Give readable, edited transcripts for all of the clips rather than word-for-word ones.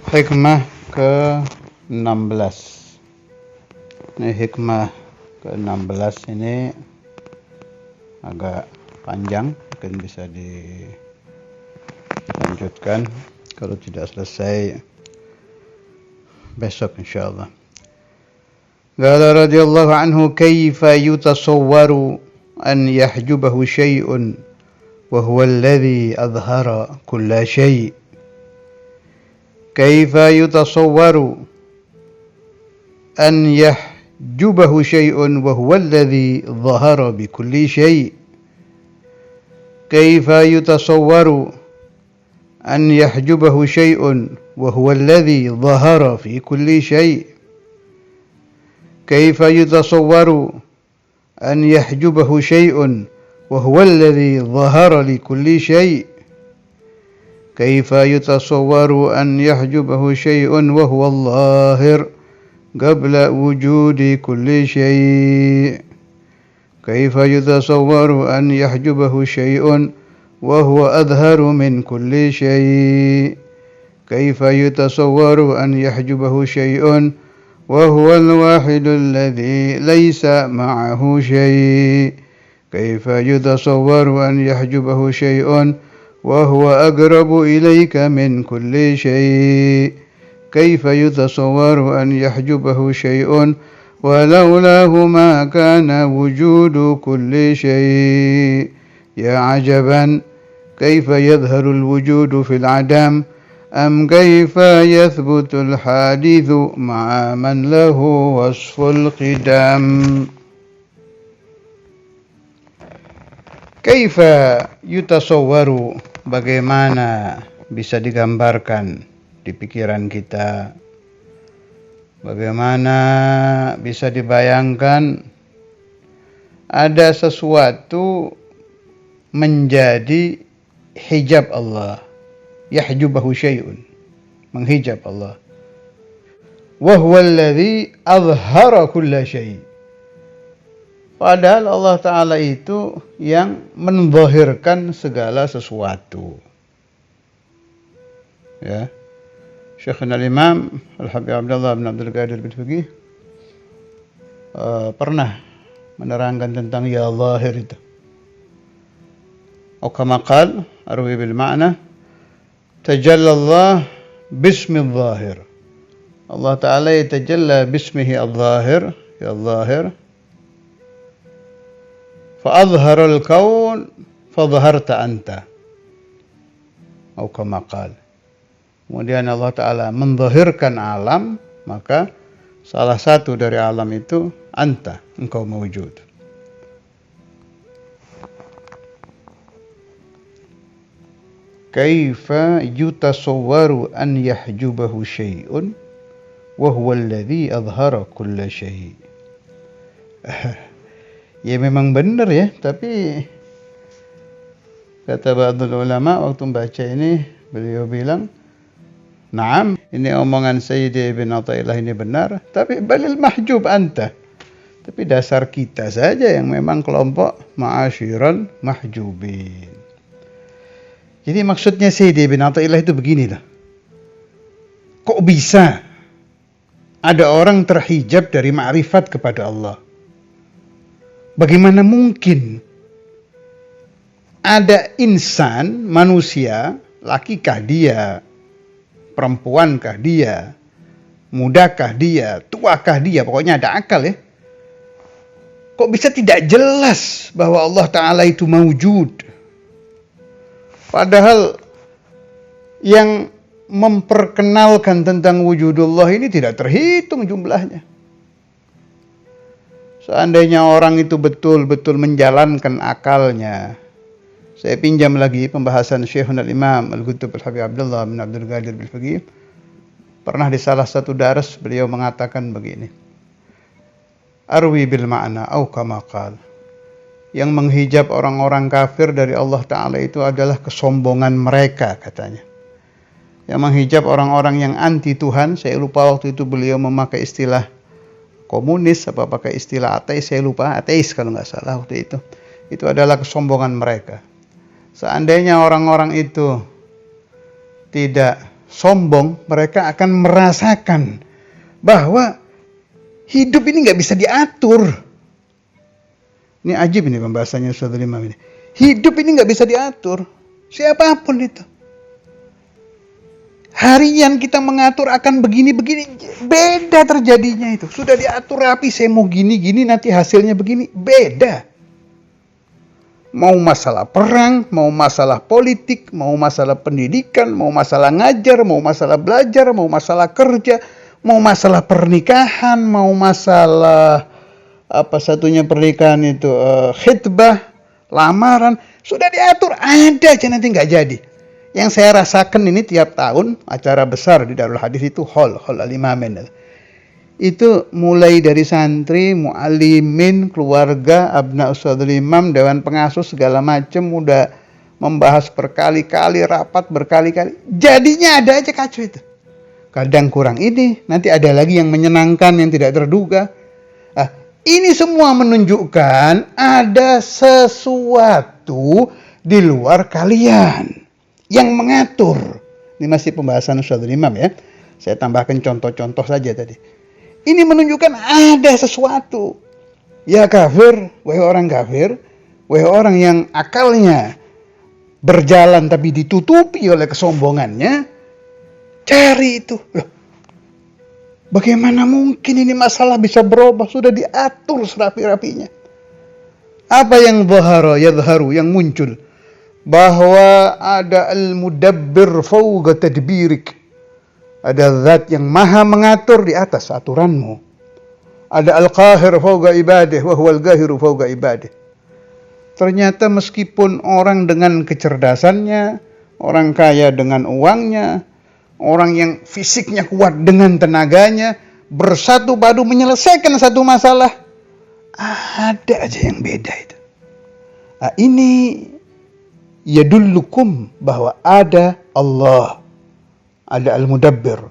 Hikmah ke-16. Ini hikmah ke-16 ini agak panjang, mungkin bisa dilanjutkan kalau tidak selesai besok insyaallah. Qala radhiyallahu anhu kaifa yutasawwaru an yahjubahu syai'un wa huwa alladhi adhhara kulla syai'. كيف يتصور أن يحجبه شيء وهو الذي ظهر بكل شيء كيف يتصور أن يحجبه شيء وهو الذي ظهر في كل شيء كيف يتصور أن يحجبه شيء وهو الذي ظهر لكل شيء كيف يتصور أن يحجبه شيء وهو الظاهر قبل وجود كل شيء كيف يتصور أن يحجبه شيء وهو أظهر من كل شيء كيف يتصور أن يحجبه شيء وهو الواحد الذي ليس معه شيء كيف يتصور أن يحجبه شيء وهو أقرب إليك من كل شيء كيف يتصور أن يحجبه شيء ولولاه ما كان وجود كل شيء يا عجبا كيف يظهر الوجود في العدم أم كيف يثبت الحادث مع من له وصف القدم. Kaifa yutasawwaru, bagaimana bisa digambarkan di pikiran kita, bagaimana bisa dibayangkan ada sesuatu menjadi hijab Allah, yahjubahu syai'un, menghijab Allah, wa huwa alladhi azhara kulla syai'. Padahal Allah Ta'ala itu yang menzahirkan segala sesuatu. Ya, Syekhuna al-Imam Al-Habib Abdullah bin Abdul Qadir Al-Fiqih pernah menerangkan tentang ya zahir itu. Atau kama qal arwi bil ma'na tajalla Allah bismi zahir. Allah Ta'ala yatajalla bismihi al-zahir, ya zahir. فأظهر الكون فظهرت أنت أو كما قال. Kemudian Allah Ta'ala menzahirkan alam, maka salah satu dari alam itu anta, engkau mewujud. Kaifa yutasawwaru an yahjubahu syai'un wa huwa alladhi adhhara kulla syai'. Ya memang benar ya, tapi kata ba'dul ulama waktu membaca ini, beliau bilang, "Na'am, ini omongan Sayyidi Ibn Athaillah ini benar, tapi balil mahjub anta." Tapi dasar kita saja yang memang kelompok ma'asyiral mahjubin. Jadi maksudnya Sayyidi Ibn Athaillah itu beginilah. Kok bisa ada orang terhijab dari ma'rifat kepada Allah? Bagaimana mungkin ada insan, manusia, lakikah dia, perempuankah dia, mudakah dia, tuakah dia, pokoknya ada akal ya. Kok bisa tidak jelas bahwa Allah Ta'ala itu mawjud? Padahal yang memperkenalkan tentang wujudullah ini tidak terhitung jumlahnya. Seandainya orang itu betul-betul menjalankan akalnya. Saya pinjam lagi pembahasan Syekhuna al-Imam Al-Qutb Al-Habib Abdullah bin Abdul Qadir Al-Fiqih. Pernah di salah satu daras beliau mengatakan begini. Arwi bil ma'na au kama qal. Yang menghijab orang-orang kafir dari Allah Ta'ala itu adalah kesombongan mereka, katanya. Yang menghijab orang-orang yang anti Tuhan, saya lupa waktu itu beliau memakai istilah komunis, apa pakai istilah ateis, saya lupa, ateis kalau nggak salah waktu itu. Itu adalah kesombongan mereka. Seandainya orang-orang itu tidak sombong, mereka akan merasakan bahwa hidup ini nggak bisa diatur. Ini ajib ini pembahasannya Ustaz Imam ini. Hidup ini nggak bisa diatur. Siapapun itu. Harian kita mengatur akan begini-begini. Beda terjadinya itu. Sudah diatur rapi, saya mau gini-gini, nanti hasilnya begini. Beda. Mau masalah perang, mau masalah politik, mau masalah pendidikan, mau masalah ngajar, mau masalah belajar, mau masalah kerja, mau masalah pernikahan, mau masalah apa satunya pernikahan itu khitbah, lamaran, sudah diatur, ada aja nanti nggak jadi. Yang saya rasakan ini tiap tahun acara besar di Darul Hadis itu hall Al-Imamain. Itu mulai dari santri, mu'alimin, keluarga, abna Ustadzul Imam, dewan pengasuh segala macam udah membahas berkali-kali, rapat berkali-kali. Jadinya ada aja kacau itu. Kadang kurang ini, nanti ada lagi yang menyenangkan yang tidak terduga. Ini semua menunjukkan ada sesuatu di luar kalian yang mengatur. Ini masih pembahasan Ustadzul Imam ya. Saya tambahkan contoh-contoh saja tadi. Ini menunjukkan ada sesuatu. Ya kafir, wahai orang kafir, wahai orang yang akalnya berjalan tapi ditutupi oleh kesombongannya, cari itu. Loh, bagaimana mungkin ini masalah bisa berubah? Sudah diatur serapi-rapinya. Apa yang yadharu, yang muncul? Bahwa ada al-mudabbir fawqa tadbirik. Ada zat yang maha mengatur di atas aturanmu. Ada al-qahir fawqa ibadih, wa huwal gahiru fawqa ibadih. Ternyata meskipun orang dengan kecerdasannya, orang kaya dengan uangnya, orang yang fisiknya kuat dengan tenaganya, bersatu padu menyelesaikan satu masalah, ada aja yang beda itu. Ini yadullukum bahwa ada Allah, ada al-mudabbir,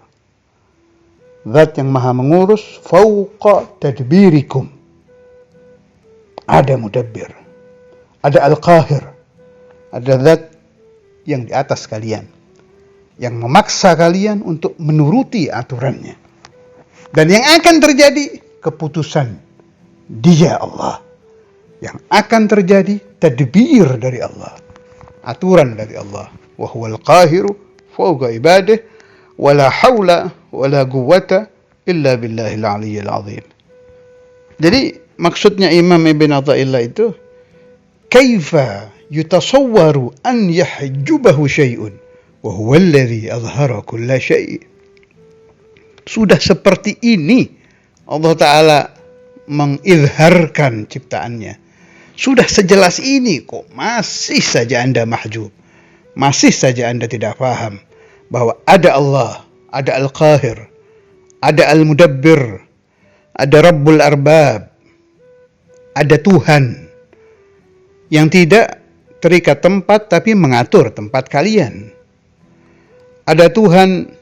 zat yang maha mengurus fauqa tadbirikum. Ada mudabbir, ada al-qahir, ada zat yang di atas kalian, yang memaksa kalian untuk menuruti aturannya. Dan yang akan terjadi keputusan Dia Allah. Yang akan terjadi tadbir dari Allah, aturan dari Allah. Wa huwal qahiru fawqa ibadih wa la hawla wa la quwwata illa billahil aliyyil azim. Jadi maksudnya Imam Ibn Athaillah itu, kaifa yutasawwaru an yahjubahu syai'un wa huwa alladhi azhara kulla syai'. Sudah seperti ini Allah Ta'ala mengizharkan ciptaannya. Sudah sejelas ini kok masih saja Anda mahjub. Masih saja Anda tidak paham bahwa ada Allah, ada Al-Qahir, ada Al-Mudabbir, ada Rabbul Arbab, ada Tuhan yang tidak terikat tempat tapi mengatur tempat kalian. Ada Tuhan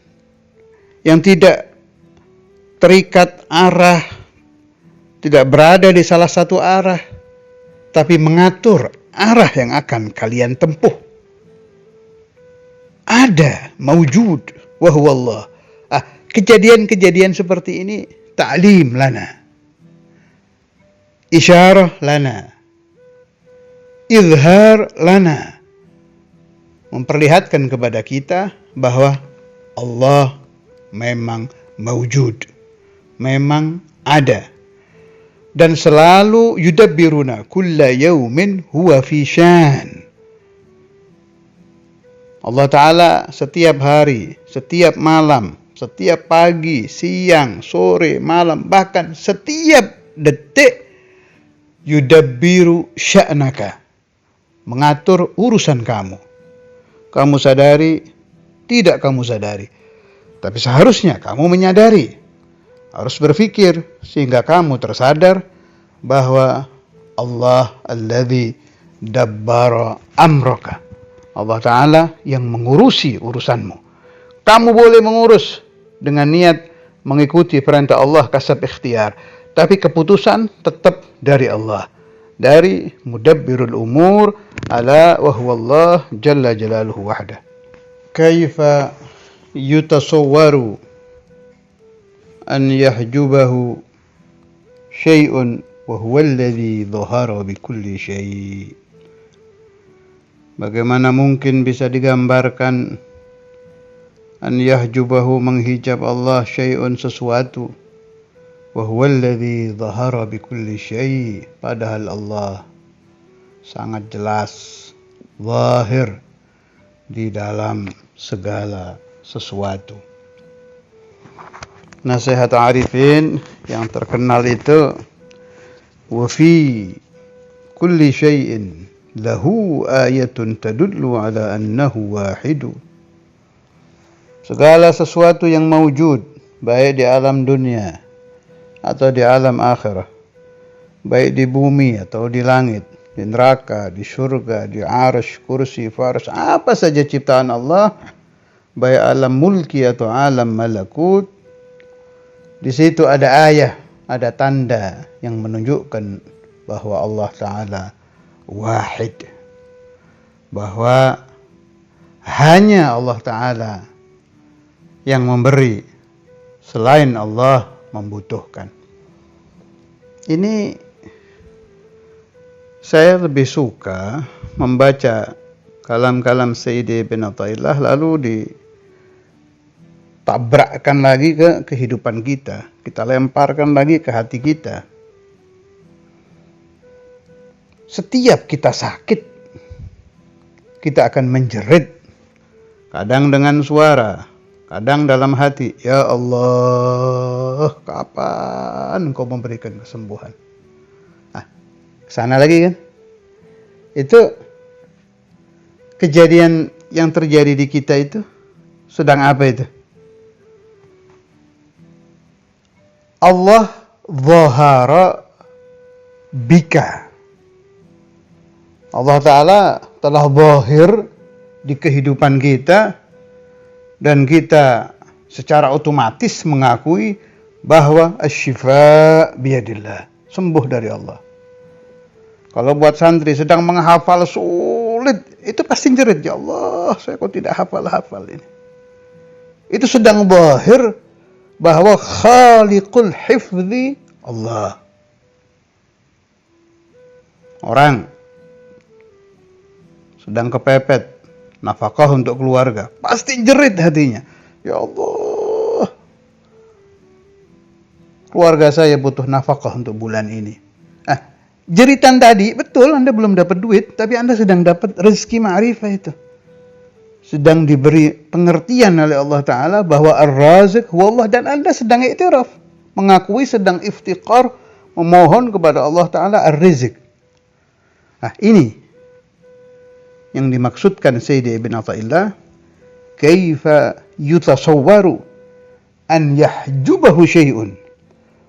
yang tidak terikat arah, tidak berada di salah satu arah, tapi mengatur arah yang akan kalian tempuh. Ada, mawjud, wa huwa Allah. Kejadian-kejadian seperti ini ta'lim lana, isyarah lana, izhar lana, memperlihatkan kepada kita bahwa Allah memang mawjud, memang ada. Dan selalu yudabbiruna kulla yaumin huwa fi syan. Allah Ta'ala setiap hari, setiap malam, setiap pagi, siang, sore, malam, bahkan setiap detik yudabbiru sya'naka, mengatur urusan kamu. Kamu sadari, tidak kamu sadari, tapi seharusnya kamu menyadari, harus berpikir sehingga kamu tersadar bahwa Allah alladzi dabbara amraka, Allah Ta'ala yang mengurusi urusanmu. Kamu boleh mengurus dengan niat mengikuti perintah Allah kasab ikhtiar, tapi keputusan tetap dari Allah, dari mudabbirul umur, ala wa huwa Allah jalla jalaluhu wahdah. Kaifa yutasawwaru an yahjubahu syai'un wa huwa alladhi dhahara bi kulli syai'. Bagaimana mungkin bisa digambarkan an yahjubahu, menghijab Allah, syai'un, sesuatu, wa huwa alladhi dhahara bi kulli syai', padahal Allah sangat jelas, zahir di dalam segala sesuatu. Nasihat Arifin yang terkenal itu, wa fi kulli syai'in lahu ayatun tadullu ala annahu wahidu. Segala sesuatu yang mawjud, baik di alam dunia atau di alam akhirah, baik di bumi atau di langit, di neraka, di surga, di arsy, kursi, farsy, apa saja ciptaan Allah, baik alam mulki atau alam malakut, di situ ada ayat, ada tanda yang menunjukkan bahwa Allah Ta'ala wahid, bahwa hanya Allah Ta'ala yang memberi, selain Allah membutuhkan. Ini saya lebih suka membaca kalam-kalam Sayyidi Ibn Athaillah lalu ditabrakkan lagi ke kehidupan kita, kita lemparkan lagi ke hati kita. Setiap kita sakit, kita akan menjerit, kadang dengan suara, kadang dalam hati, ya Allah, kapan Engkau memberikan kesembuhan? Kesana lagi kan? Itu kejadian yang terjadi di kita itu sedang apa itu? Allah zahara bika. Allah Ta'ala telah zahir di kehidupan kita, dan kita secara otomatis mengakui bahwa asy-syifa biyadillah, sembuh dari Allah. Kalau buat santri sedang menghafal sulit, itu pasti jerit, ya Allah, saya kok tidak hafal-hafal ini. Itu sedang zahir bahwa khaliqul hifzi Allah. Orang sedang kepepet nafkah untuk keluarga, pasti jerit hatinya, ya Allah, keluarga saya butuh nafkah untuk bulan ini. Jeritan tadi, betul Anda belum dapat duit, tapi Anda sedang dapat rezeki ma'rifah itu. Sedang diberi pengertian oleh Allah Ta'ala bahwa Ar-Razik huwa Allah, dan Anda sedang iktiraf, mengakui sedang iftiqar, memohon kepada Allah Ta'ala Ar-Rizq. Ini yang dimaksudkan Sayyidi Ibn Athaillah, kaifa yutasawwaru an yahjubahu syai'un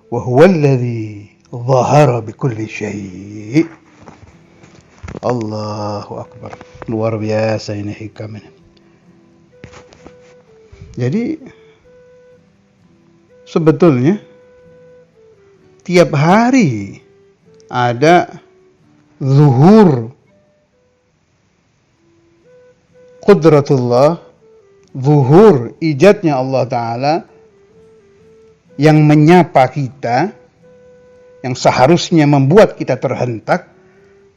wa huwa alladhi zahara bi kulli syai'. Allahu Akbar. Luar biasa ini hikam ini. Jadi sebetulnya tiap hari ada zuhur qudratullah, zuhur ijadnya Allah Ta'ala yang menyapa kita, yang seharusnya membuat kita terhentak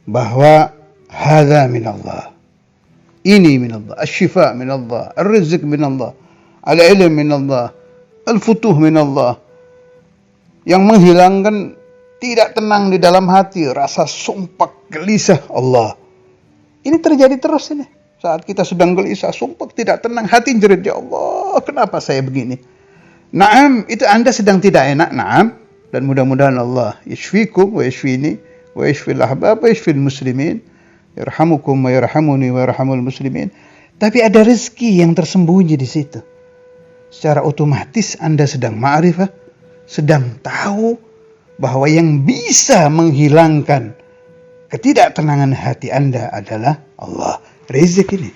bahwa hadza minallah, ini minallah, asy-syifa minallah, ar-rizq minallah, al-ilm minallah, al-futuh minallah, yang menghilangkan tidak tenang di dalam hati, rasa sumpah gelisah Allah. Ini terjadi terus ini. Saat kita sedang gelisah, sumpah tidak tenang, hati jerit, ya Allah, kenapa saya begini? Naam, itu Anda sedang tidak enak, naam. Dan mudah-mudahan Allah yashfikum wa yashfini wa yashfil ahbab wa yashfil muslimin, yarhamukum wa yarhamuni wa yarhamul muslimin. Tapi ada rezeki yang tersembunyi di situ. Secara otomatis Anda sedang ma'rifah, sedang tahu bahwa yang bisa menghilangkan ketidaktenangan hati Anda adalah Allah. Rezeki ini,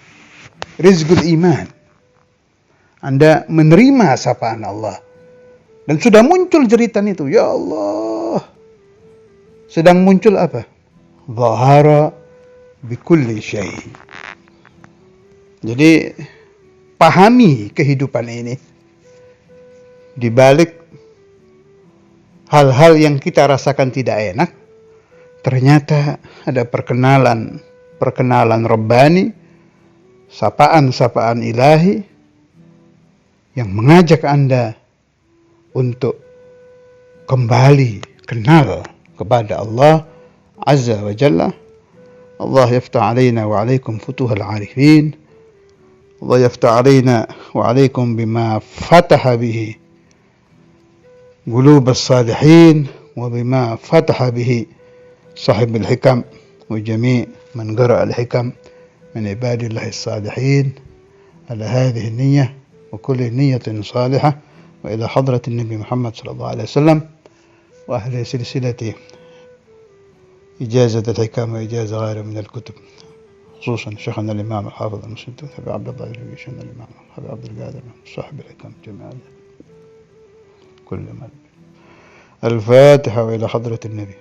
rizqul iman. Anda menerima sapaan Allah. Dan sudah muncul jeritan itu, ya Allah. Sedang muncul apa? Zahara bikulli syai'. Jadi pahami kehidupan ini. Di balik hal-hal yang kita rasakan tidak enak, ternyata ada perkenalan Rabbani, sapaan ilahi yang mengajak Anda untuk kembali kenal kepada Allah Azza wa Jalla. Allah yaftah alaina wa alaikum futuhal arifin. Allah yaftah alaina wa alaikum bima fataha bihi قلوب الصالحين وبما فتح به صاحب الحكم وجميع من قرأ الحكم من عباد الله الصالحين على هذه النية وكل نية صالحة وإلى حضرة النبي محمد صلى الله عليه وسلم وأهل سلسلة إجازة الحكم وإجازة غيره من الكتب، خصوصا شيخنا الإمام الحافظ المسلم أبي عبد الله الجويني، شيخنا الإمام أبي عبد القادر صاحب الحكم جميعا كل من. الفاتحة وإلى حضرة النبي.